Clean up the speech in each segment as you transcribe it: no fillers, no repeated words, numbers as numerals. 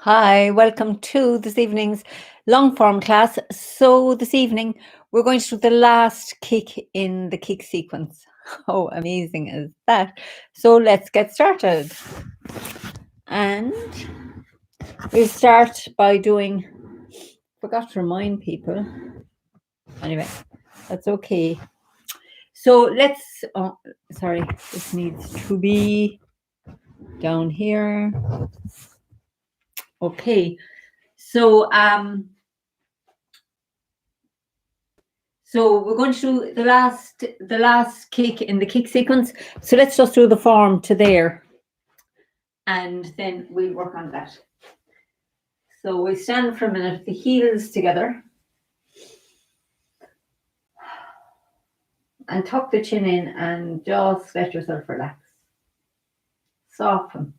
Hi, welcome to this evening's long form class. So, this evening we're going to do the last kick in the kick sequence. How amazing is that? So, let's get started. And we'll start by doing, forgot to remind people. Anyway, that's okay. So, let's, sorry, this needs to be down here. Okay. So we're going to do the last kick in the kick sequence. So let's just do the form to there, and then we'll work on that. So we stand for a minute, the heels together, and tuck the chin in, and just let yourself relax. Soften.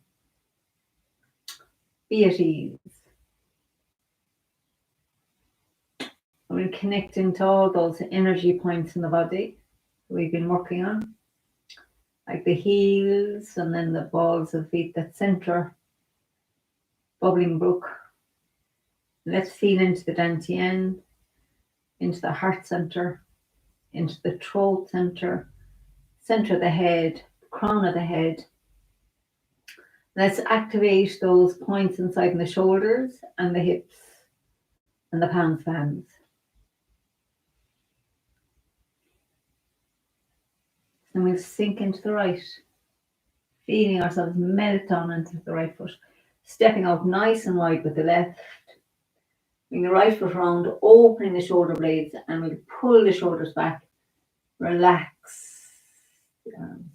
Be at ease. We'll connect into all those energy points in the body we've been working on, like the heels and then the balls of feet that center, bubbling brook. Let's feel into the dantian, into the heart center, into the throat center, center of the head, crown of the head. Let's activate those points inside in the shoulders and the hips and the palms of the hands. And we'll sink into the right, feeling ourselves melt down into the right foot, stepping out nice and wide with the left. Bring the right foot around, opening the shoulder blades, and we'll pull the shoulders back. Relax the arms.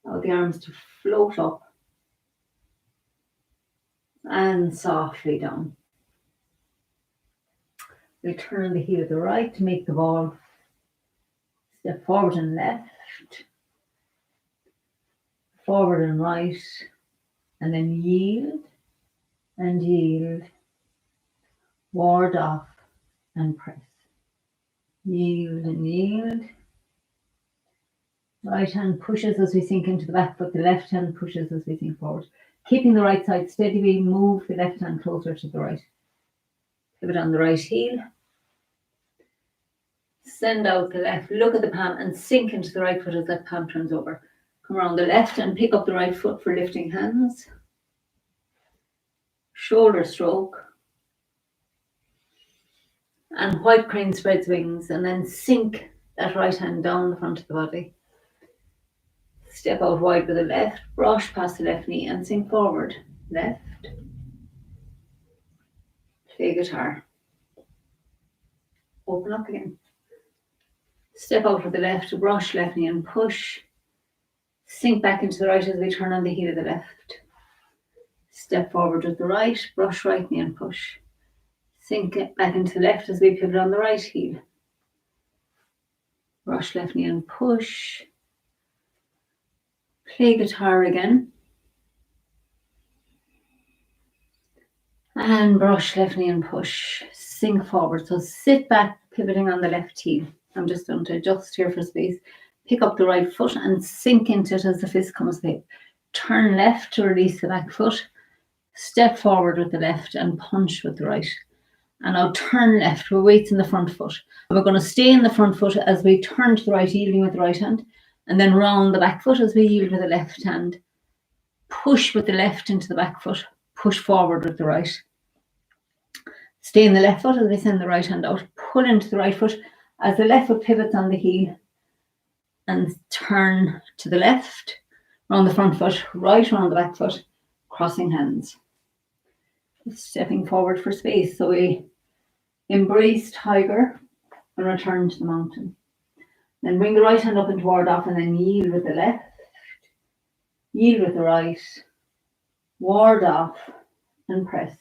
Allow the arms to float up and softly down. We'll turn the heel to the right to make the ball. Step forward and left, forward and right, and then yield and yield. Ward off and press. Yield and yield. Right hand pushes as we sink into the back foot. The left hand pushes as we sink forward. Keeping the right side steady, we move the left hand closer to the right. Pivot on the right heel. Send out the left. Look at the palm and sink into the right foot as that palm turns over. Come around the left and pick up the right foot for lifting hands. Shoulder stroke. And white crane spreads wings, and then sink that right hand down the front of the body. Step out wide with the left, brush past the left knee and sink forward. Left. Play guitar. Open up again. Step out with the left, brush left knee and push. Sink back into the right as we turn on the heel of the left. Step forward with the right, brush right knee and push. Sink it back into the left as we pivot on the right heel. Brush left knee and push. Play guitar again. And brush left knee and push. Sink forward. So sit back, pivoting on the left heel. I'm just going to adjust here for space. Pick up the right foot and sink into it as the fist comes to the hip. Turn left to release the back foot. Step forward with the left and punch with the right. And now turn left with weights in the front foot. And we're going to stay in the front foot as we turn to the right, yielding with the right hand. And then round the back foot as we yield with the left hand. Push with the left into the back foot. Push forward with the right. Stay in the left foot as we send the right hand out. Pull into the right foot as the left foot pivots on the heel. And turn to the left. Round the front foot. Right round the back foot. Crossing hands. Stepping forward for space. So we embrace tiger and return to the mountain. Then bring the right hand up and ward off and then yield with the left. Yield with the right. Ward off and press.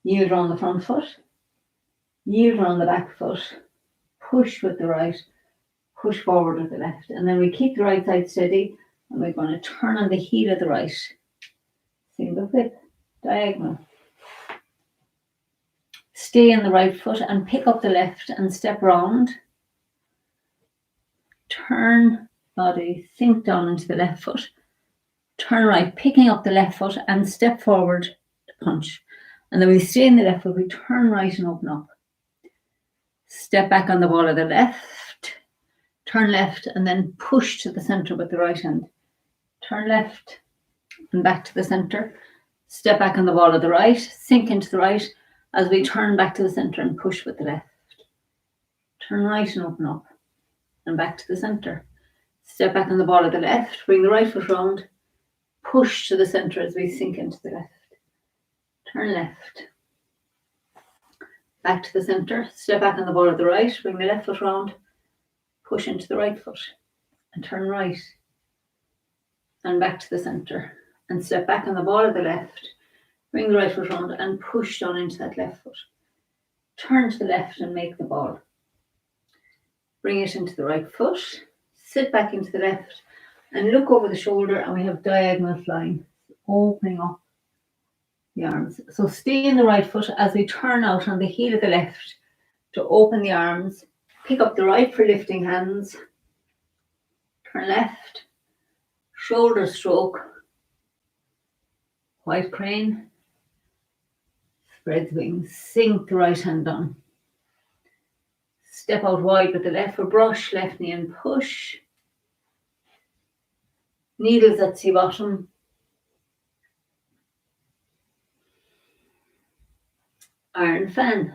Yield around the front foot. Yield around the back foot. Push with the right. Push forward with the left. And then we keep the right side steady and we're going to turn on the heel of the right. Single flip. Diagonal. Stay in the right foot and pick up the left and step round. Turn body, sink down into the left foot. turn right, picking up the left foot and step forward to punch. And then we stay in the left foot, we turn right and open up. Step back on the ball of the left, turn left and then push to the centre with the right hand. Turn left and back to the centre. Step back on the ball of the right, sink into the right as we turn back to the centre and push with the left. Turn right and open up and back to the centre. Step back on the ball of the left, bring the right foot round, push to the centre as we sink into the left. Turn left. Back to the centre, step back on the ball of the right, bring the left foot round, push into the right foot and turn right and back to the centre and step back on the ball of the left, bring the right foot round and push down into that left foot. Turn to the left and make the ball. Bring it into the right foot, sit back into the left and look over the shoulder and we have diagonal flying, opening up the arms. So stay in the right foot as we turn out on the heel of the left to open the arms. Pick up the right for lifting hands. Turn left. Shoulder stroke. White crane. Spread the wings. Sink the right hand down. Step out wide with the left foot. Brush left knee and push. Needles at sea bottom. Iron fan.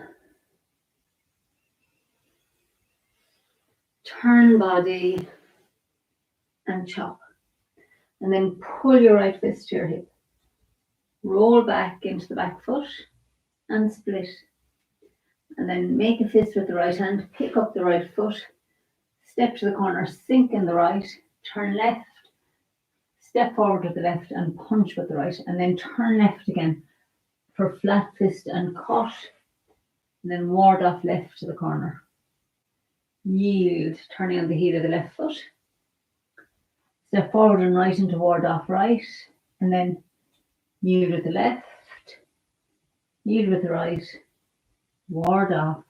Turn body and chop. And then pull your right fist to your hip. Roll back into the back foot and split. And then make a fist with the right hand. Pick up the right foot. Step to the corner. Sink in the right. Turn left. Step forward with the left and punch with the right. And then turn left again for flat fist and cut, and then ward off left to the corner. Yield, turning on the heel of the left foot. Step forward and right into ward off right, and then yield with the left, yield with the right, ward off,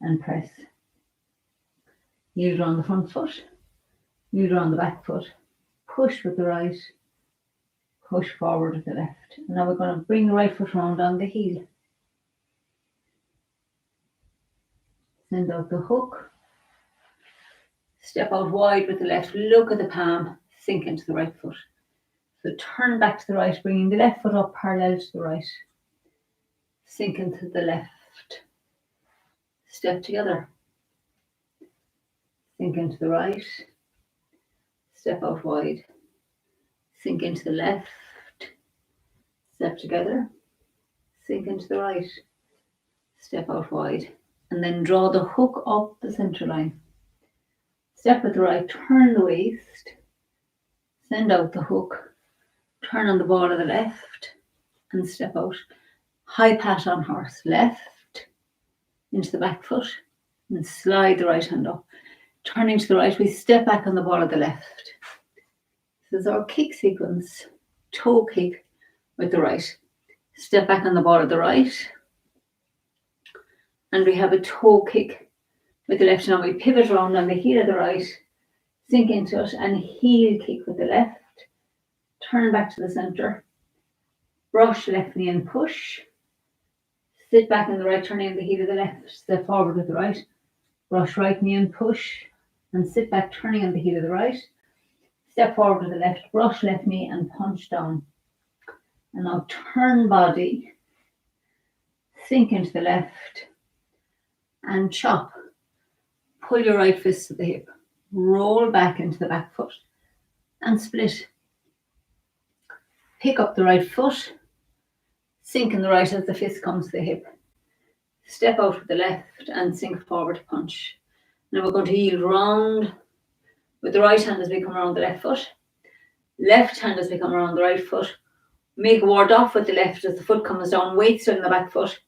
and press. Yield around the front foot, yield around the back foot, push with the right, push forward with the left. And now we're going to bring the right foot round on the heel. Send out the hook. Step out wide with the left. Look at the palm. Sink into the right foot. So turn back to the right, bringing the left foot up parallel to the right. Sink into the left. Step together. Sink into the right. Step out wide. Sink into the left. Step together, sink into the right, step out wide, and then draw the hook up the centre line. Step with the right, turn the waist, send out the hook, turn on the ball of the left, and step out. High pat on horse, left, into the back foot, and slide the right hand up. Turning to the right, we step back on the ball of the left. This is our kick sequence, toe kick, with the right. Step back on the ball of the right. And we have a toe kick with the left. Now we pivot around on the heel of the right, sink into it, and heel kick with the left. Turn back to the centre. Brush left knee and push. Sit back on the right, turning on the heel of the left. Step forward with the right. Brush right knee and push. And sit back, turning on the heel of the right. Step forward with the left. Brush left knee and punch down. And now turn body, sink into the left, and chop. Pull your right fist to the hip, roll back into the back foot, and split. Pick up the right foot, sink in the right as the fist comes to the hip. Step out with the left and sink forward to punch. Now we're going to yield round with the right hand as we come around the left foot, left hand as we come around the right foot. Make ward off with the left as the foot comes down, weight still in the back foot.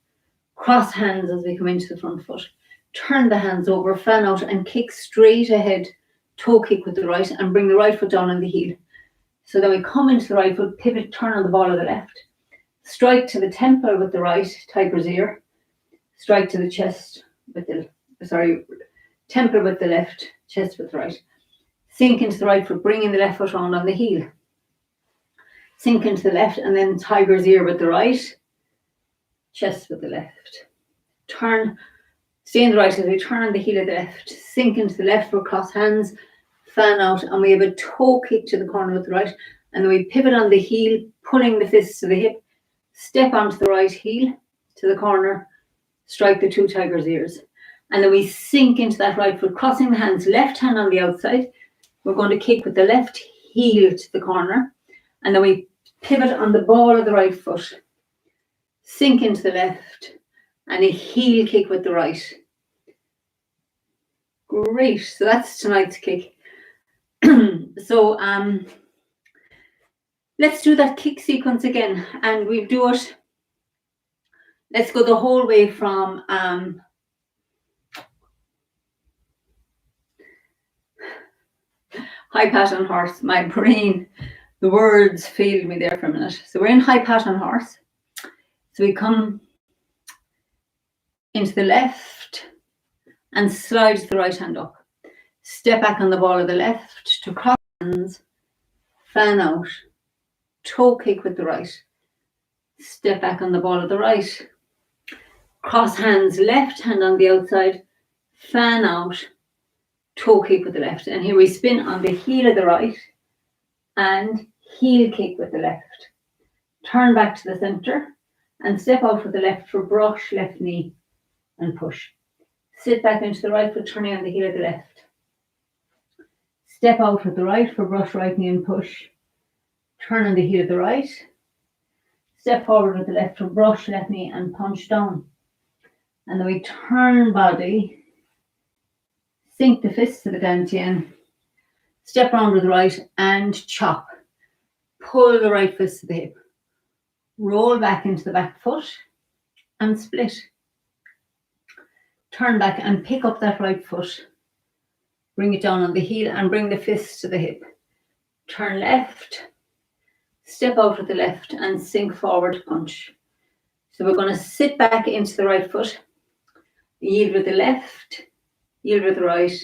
Cross hands as we come into the front foot. Turn the hands over, fan out and kick straight ahead. Toe kick with the right and bring the right foot down on the heel. So then we come into the right foot, pivot, turn on the ball of the left. Strike to the temple with the right, tiger's ear. Strike to the chest with the, temple with the left, chest with the right. Sink into the right foot, bringing the left foot round on the heel. sink into the left, and then tiger's ear with the right, chest with the left. Turn, stay in the right as we turn on the heel of the left, sink into the left for cross hands, fan out, and we have a toe kick to the corner with the right, and then we pivot on the heel, pulling the fists to the hip, step onto the right heel to the corner, strike the 2 tiger's ears. And then we sink into that right foot, crossing the hands, left hand on the outside. We're going to kick with the left heel to the corner. And then we pivot on the ball of the right foot, sink into the left, and a heel kick with the right. Great. So that's tonight's kick. So let's do that kick sequence again. And we'll do it. Let's go the whole way from high pat on horse. My brain, the words failed me there for a minute. So we're in high pat on horse. So we come into the left and slide the right hand up. Step back on the ball of the left to cross hands, fan out, toe kick with the right. Step back on the ball of the right. Cross hands, left hand on the outside, fan out, toe kick with the left. And here we spin on the heel of the right and heel kick with the left. Turn back to the center and step out with the left for brush, left knee and push. Sit back into the right foot, turning on the heel of the left. Step out with the right for brush, right knee and push. Turn on the heel of the right. Step forward with the left for brush, left knee and punch down. And then we turn body, sink the fists to the dantian, step round with the right and chop. Pull the right fist to the hip. Roll back into the back foot and split. Turn back and pick up that right foot. Bring it down on the heel and bring the fist to the hip. Turn left, step out with the left and sink forward, punch. So we're going to sit back into the right foot, yield with the left, yield with the right,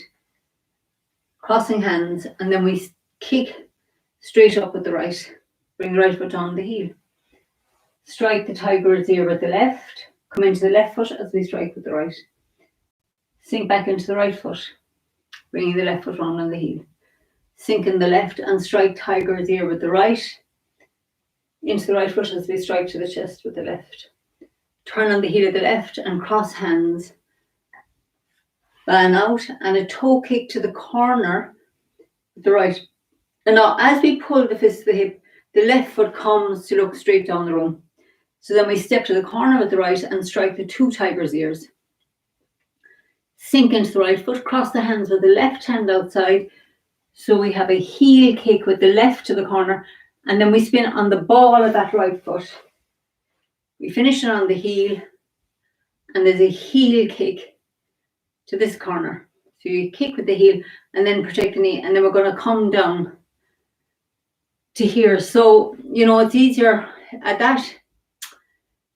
crossing hands, and then we kick straight up with the right. Bring the right foot down the heel. Strike the tiger's ear with the left, come into the left foot as we strike with the right. Sink back into the right foot, bringing the left foot round on the heel. Sink in the left and strike tiger's ear with the right, into the right foot as we strike to the chest with the left. Turn on the heel of the left and cross hands, fan out, and a toe kick to the corner with the right. And now as we pull the fist to the hip, the left foot comes to look straight down the room. So then we step to the corner with the right and strike the 2 tiger's ears. Sink into the right foot, cross the hands with the left hand outside. So we have a heel kick with the left to the corner, and then we spin on the ball of that right foot. We finish it on the heel, and there's a heel kick to this corner. So you kick with the heel and then protect the knee, and then we're going to come down to here. So, you know, it's easier at that.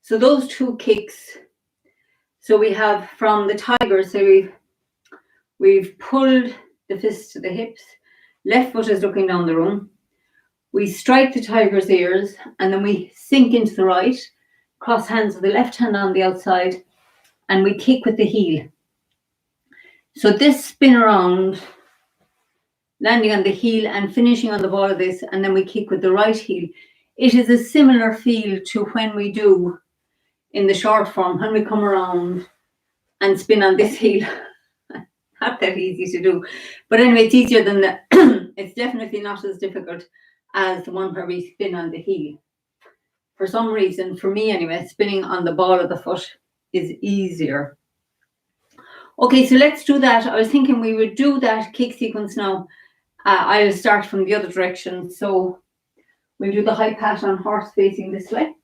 So those 2 kicks. So we have from the tiger, so we've pulled the fist to the hips, left foot is looking down the room. We strike the tiger's ears and then we sink into the right, cross hands with the left hand on the outside, and we kick with the heel. So this spin around, landing on the heel and finishing on the ball of this, and then we kick with the right heel. It is a similar feel to when we do in the short form, when we come around and spin on this heel. Not that easy to do. But anyway, it's easier than that. It's definitely not as difficult as the one where we spin on the heel. For some reason, for me anyway, spinning on the ball of the foot is easier. Okay, so let's do that. I was thinking we would do that kick sequence now. I'll start from the other direction. So we'll do the high pat on horse facing this way.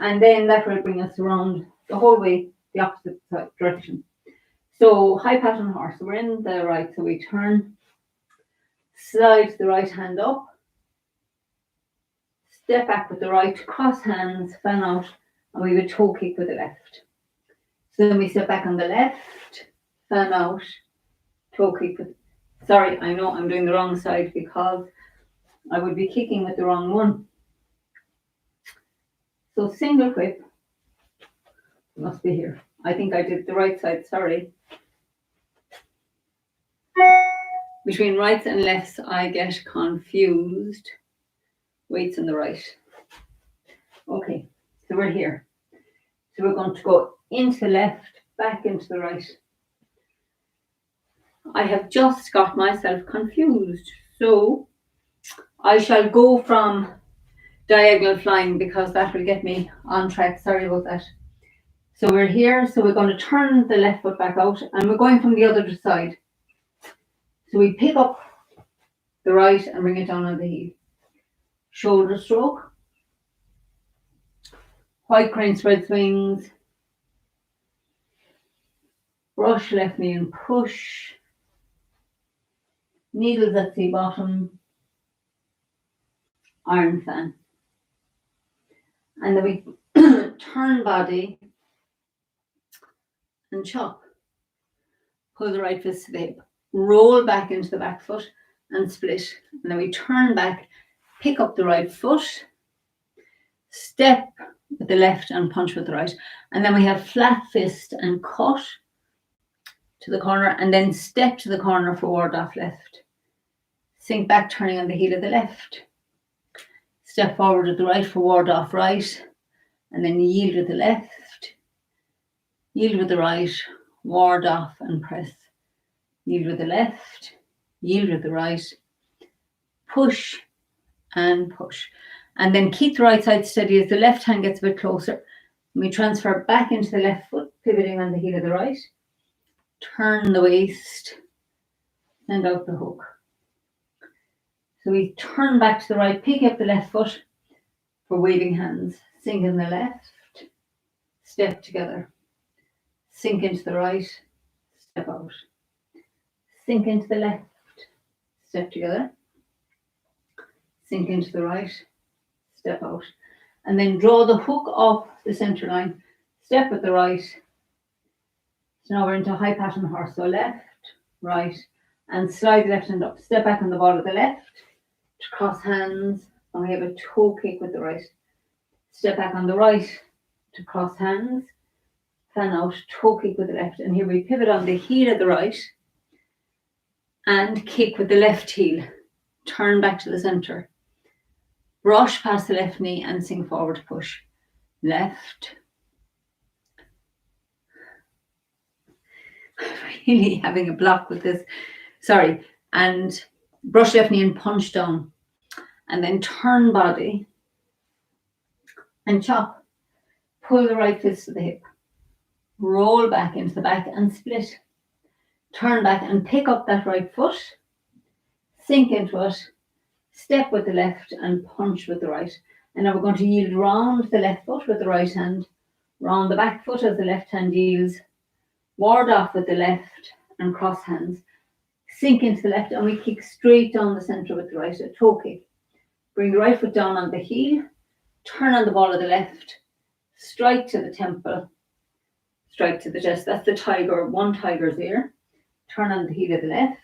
And then that will bring us around the whole way, the opposite direction. So high pat on horse. So we're in the right, so we turn, slide the right hand up, step back with the right, cross hands, fan out, and we would toe kick with the left. So then we step back on the left, fan out, toe kick with, sorry, I know I'm doing the wrong side because I would be kicking with the wrong one. So single whip must be here. I think I did the right side, sorry. Between rights and lefts, I get confused. Weights on the right. Okay, so we're here. So we're going to go into the left, back into the right. I have just got myself confused. So I shall go from diagonal flying because that will get me on track. Sorry about that. So we're here. So we're going to turn the left foot back out and we're going from the other side. So we pick up the right and bring it down on the heel. Shoulder stroke. White crane spread swings. Brush left knee and push. Needles at sea bottom. Iron fan. And then we turn body and chop. Pull the right fist to the hip. Roll back into the back foot and split. And then we turn back, pick up the right foot, step with the left and punch with the right. And then we have flat fist and cut to the corner and then step to the corner for ward off left. Sink back, turning on the heel of the left. Step forward with the right for ward off right. And then yield with the left. Yield with the right, ward off and press. Yield with the left, yield with the right, push and push. And then keep the right side steady as the left hand gets a bit closer. We transfer back into the left foot, pivoting on the heel of the right. Turn the waist, send out the hook. So we turn back to the right, pick up the left foot for waving hands. Sink in the left, step together. Sink into the right, step out. Sink into the left, step together. Sink into the right, step out. And then draw the hook off the center line. Step with the right. So now we're into high pattern horse. So left, right, and slide the left hand up. Step back on the ball of the left, to cross hands, and we have a toe kick with the right. Step back on the right, to cross hands, fan out, toe kick with the left. And here we pivot on the heel of the right, and kick with the left heel. Turn back to the center. Brush past the left knee and sink forward, push. Left. Really having a block with this. Sorry. And brush left knee and punch down. And then turn body and chop. Pull the right fist to the hip. Roll back into the back and split. Turn back and pick up that right foot. Sink into it. Step with the left and punch with the right. And now we're going to yield round the left foot with the right hand. Round the back foot as the left hand yields. Ward off with the left and cross hands. Sink into the left and we kick straight down the center with the right, a toe kick. Bring the right foot down on the heel. Turn on the ball of the left. Strike to the temple. Strike to the chest. That's the tiger, one tiger's ear. Turn on the heel of the left.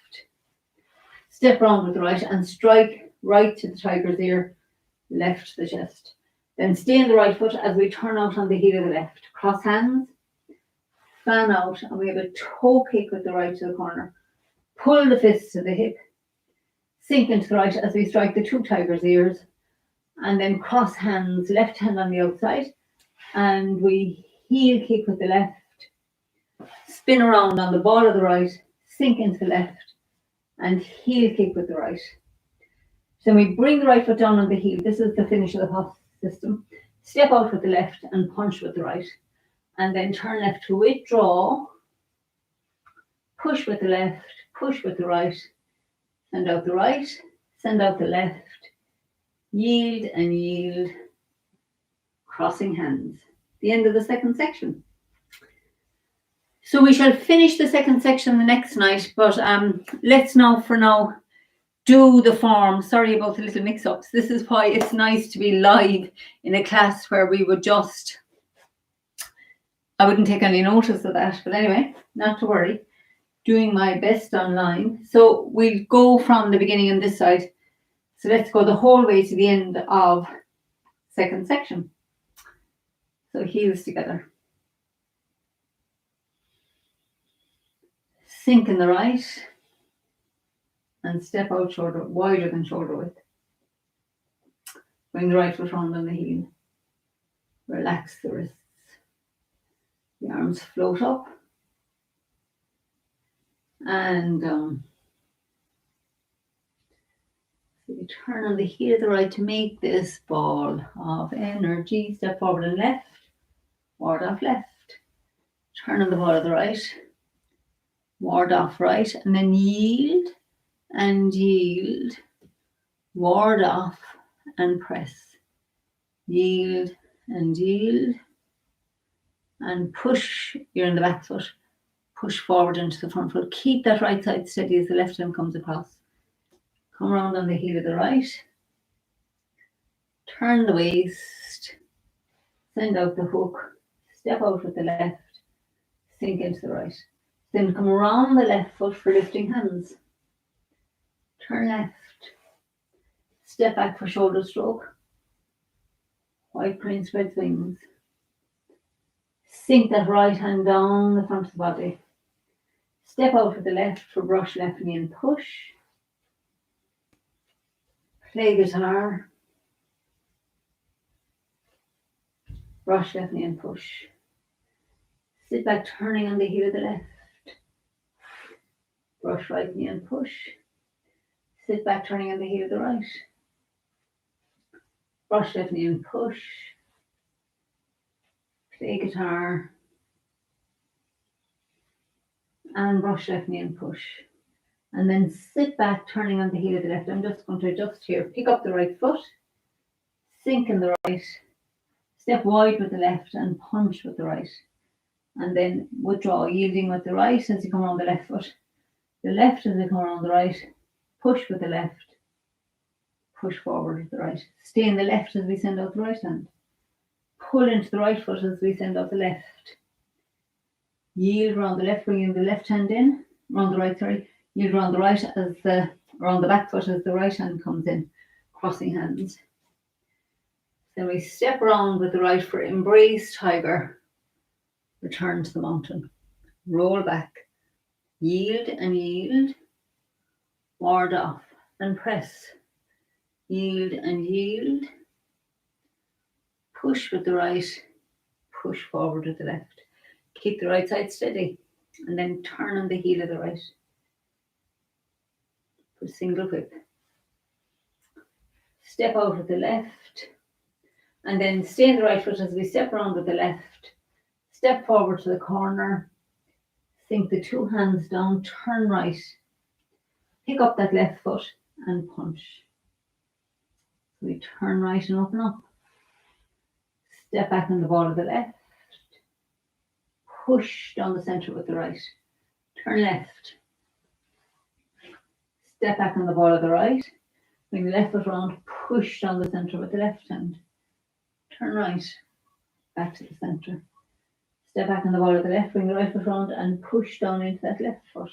Step round with the right and strike right to the tiger's ear, left to the chest. Then stay in the right foot as we turn out on the heel of the left. Cross hands, fan out, and we have a toe kick with the right to the corner. Pull the fist to the hip, sink into the right as we strike the two tiger's ears, and then cross hands, left hand on the outside, and we heel kick with the left, spin around on the ball of the right, sink into the left, and heel kick with the right. So we bring the right foot down on the heel. This is the finish of the puff system. Step out with the left and punch with the right. And then turn left to withdraw. Push with the left, push with the right. Send out the right, send out the left. Yield and yield. Crossing hands. The end of the second section. So we shall finish the second section the next night, but let's now, for now, do the form. Sorry about the little mix-ups. This is why it's nice to be live in a class where we would just, I wouldn't take any notice of that. But anyway, not to worry. Doing my best online. So we'll go from the beginning on this side. So let's go the whole way to the end of second section. So heels together. Sink in the right and step out shoulder wider than shoulder width. Bring the right foot round on the heel. Relax the wrists. The arms float up and down. So you turn on the heel of the right to make this ball of energy. Step forward and left. Ward off left. Turn on the ball of the right. Ward off right. And then yield and yield. Ward off and press. Yield and yield. And push. You're in the back foot. Push forward into the front foot. Keep that right side steady as the left arm comes across. Come around on the heel of the right. Turn the waist. Send out the hook. Step out with the left. Sink into the right. Then come around the left foot for lifting hands. Turn left. Step back for shoulder stroke. Wide crane spreads wings. Sink that right hand down the front of the body. Step out with the left for brush left knee and push. Play guitar. Brush left knee and push. Sit back turning on the heel of the left. Brush right knee and push. Sit back turning on the heel of the right. Brush left knee and push. Play guitar. And brush left knee and push. And then sit back turning on the heel of the left. I'm just going to adjust here. Pick up the right foot. Sink in the right. Step wide with the left and punch with the right. And then withdraw, yielding with the right as you come around the left foot. The left as you come around the right. Push with the left. Push forward with the right. Stay in the left as we send out the right hand. Pull into the right foot as we send out the left. Yield around the left, bringing the left hand in. Around the right, sorry. Yield around the right around the back foot as the right hand comes in. Crossing hands. Then we step around with the right for embrace tiger. Return to the mountain. Roll back. Yield and yield. Ward off and press. Yield and yield. Push with the right. Push forward with the left. Keep the right side steady. And then turn on the heel of the right. For single whip. Step out with the left. And then stay in the right foot as we step around with the left. Step forward to the corner. Sink the two hands down. Turn right. Pick up that left foot and punch. So we turn right and open up. Step back on the ball of the left. Push down the centre with the right. Turn left. Step back on the ball of the right. Bring the left foot round. Push down the centre with the left hand. Turn right. Back to the centre. Step back on the ball of the left. Bring the right foot round and push down into that left foot.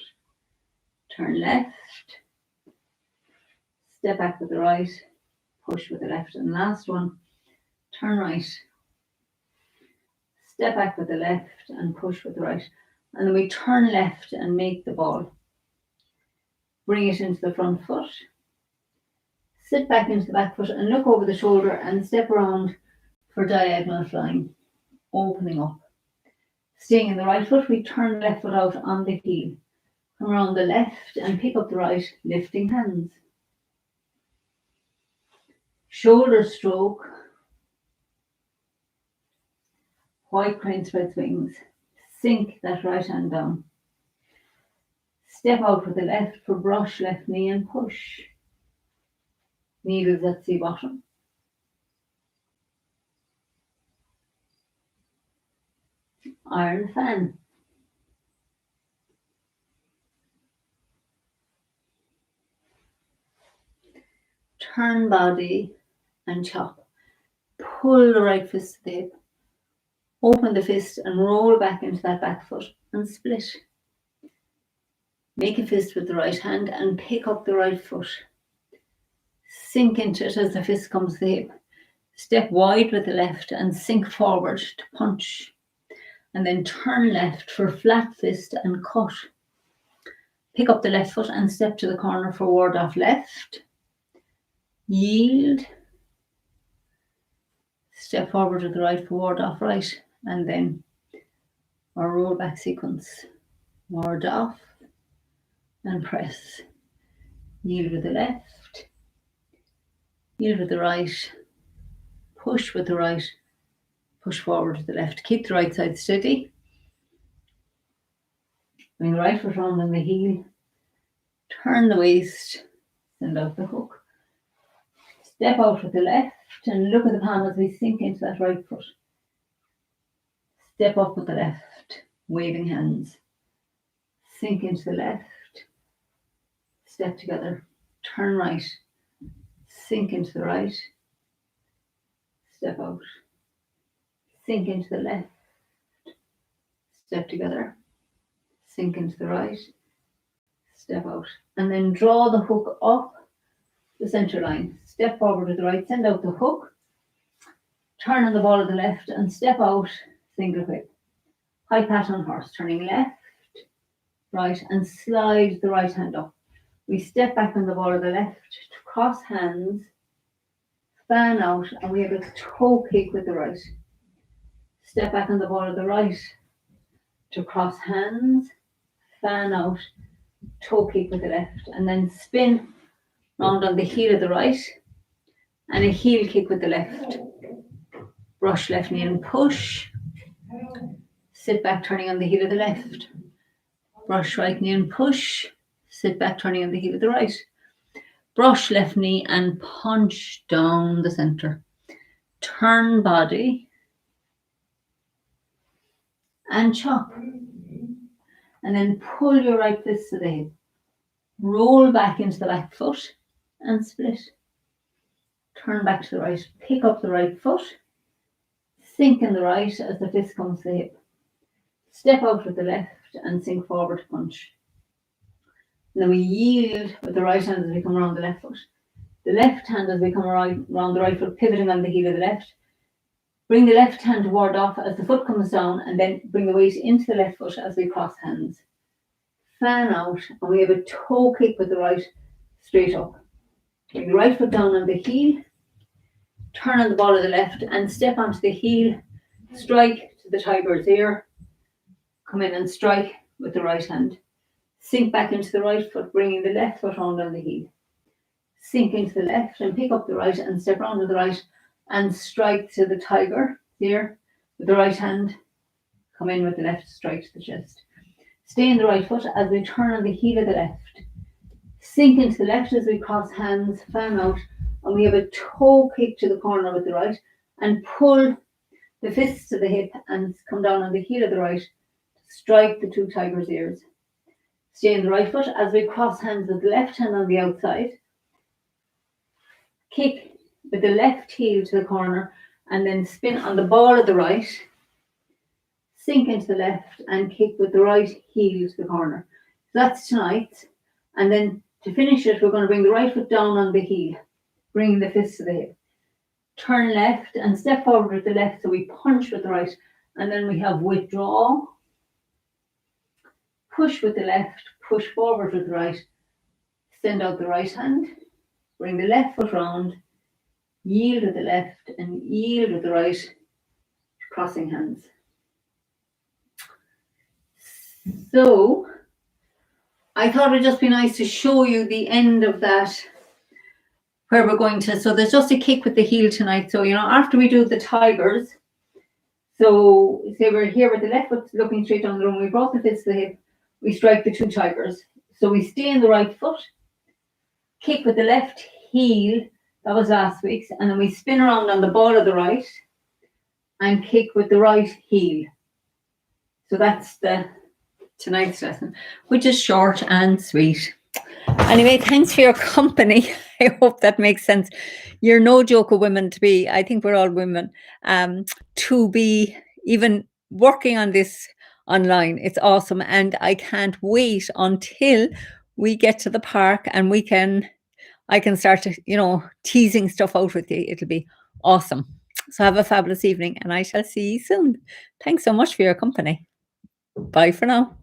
Turn left. Step back with the right. Push with the left. And last one. Turn right. Step back with the left and push with the right. And then we turn left and make the ball. Bring it into the front foot. Sit back into the back foot and look over the shoulder and step around for diagonal flying. Opening up. Staying in the right foot, we turn the left foot out on the heel. Come around the left and pick up the right, lifting hands. Shoulder stroke. White crane spreads wings. Sink that right hand down. Step out with the left for brush left knee and push. Needles at sea bottom. Iron fan. Turn body and chop. Pull the right fist to the hip. Open the fist and roll back into that back foot and split. Make a fist with the right hand and pick up the right foot. Sink into it as the fist comes to the hip. Step wide with the left and sink forward to punch. And then turn left for flat fist and cut. Pick up the left foot and step to the corner for ward off left. Yield. Step forward with the right for ward off right. And then our roll back sequence. Ward off and press. Yield with the left. Yield with the right. Push with the right. Push forward with the left. Keep the right side steady. Bring the right foot round on the heel. Turn the waist. Send out the hook. Step out with the left and look at the palm as we sink into that right foot. Step up with the left, waving hands. Sink into the left. Step together. Turn right. Sink into the right. Step out. Sink into the left. Step together. Sink into the right. Step out. And then draw the hook up the center line. Step forward with the right. Send out the hook. Turn on the ball of the left and step out. Single whip. High pat on horse. Turning left, right, and slide the right hand up. We step back on the ball of the left to cross hands, fan out, and we have a toe kick with the right. Step back on the ball of the right to cross hands, fan out, toe kick with the left, and then spin round on the heel of the right, and a heel kick with the left. Brush left knee and push. Sit back, turning on the heel of the left. Brush right knee and push. Sit back, turning on the heel of the right. Brush left knee and punch down the center. Turn body and chop. And then pull your right fist to the hip. Roll back into the back foot and split. Turn back to the right. Pick up the right foot. Sink in the right as the fist comes to the hip. Step out with the left and sink forward to punch. And then we yield with the right hand as we come around the left foot. The left hand as we come around the right foot, pivoting on the heel of the left. Bring the left hand toward off as the foot comes down, and then bring the weight into the left foot as we cross hands. Fan out, and we have a toe kick with the right straight up. Bring the right foot down on the heel. Turn on the ball of the left and step onto the heel. Strike to the tiger's ear. Come in and strike with the right hand. Sink back into the right foot, bringing the left foot round on the heel. Sink into the left and pick up the right and step round to the right and strike to the tiger here with the right hand. Come in with the left, strike to the chest. Stay in the right foot as we turn on the heel of the left. Sink into the left as we cross hands, fan out, and we have a toe kick to the corner with the right and pull the fists to the hip and come down on the heel of the right. Strike the two tiger's ears. Stay in the right foot as we cross hands with the left hand on the outside. Kick with the left heel to the corner and then spin on the ball of the right. Sink into the left and kick with the right heel to the corner. That's tonight. And then to finish it, we're going to bring the right foot down on the heel, bringing the fist to the hip. Turn left and step forward with the left so we punch with the right. And then we have withdraw. Push with the left, push forward with the right, send out the right hand, bring the left foot round, yield with the left and yield with the right, crossing hands. So I thought it would just be nice to show you the end of that, where we're going to, so there's just a kick with the heel tonight. So, after we do the tigers, so say we're here with the left foot looking straight down the room, we brought the fist to the hip, we strike the two tigers. So we stay in the right foot, kick with the left heel, that was last week's, and then we spin around on the ball of the right and kick with the right heel. So that's tonight's lesson, which is short and sweet. Anyway, thanks for your company. I hope that makes sense. You're no joke of women to be, I think we're all women, to be even working on this online. It's awesome, and I can't wait until we get to the park and we can I can start to, teasing stuff out with you. It'll be awesome. So have a fabulous evening, and I shall see you soon. Thanks so much for your company. Bye for now.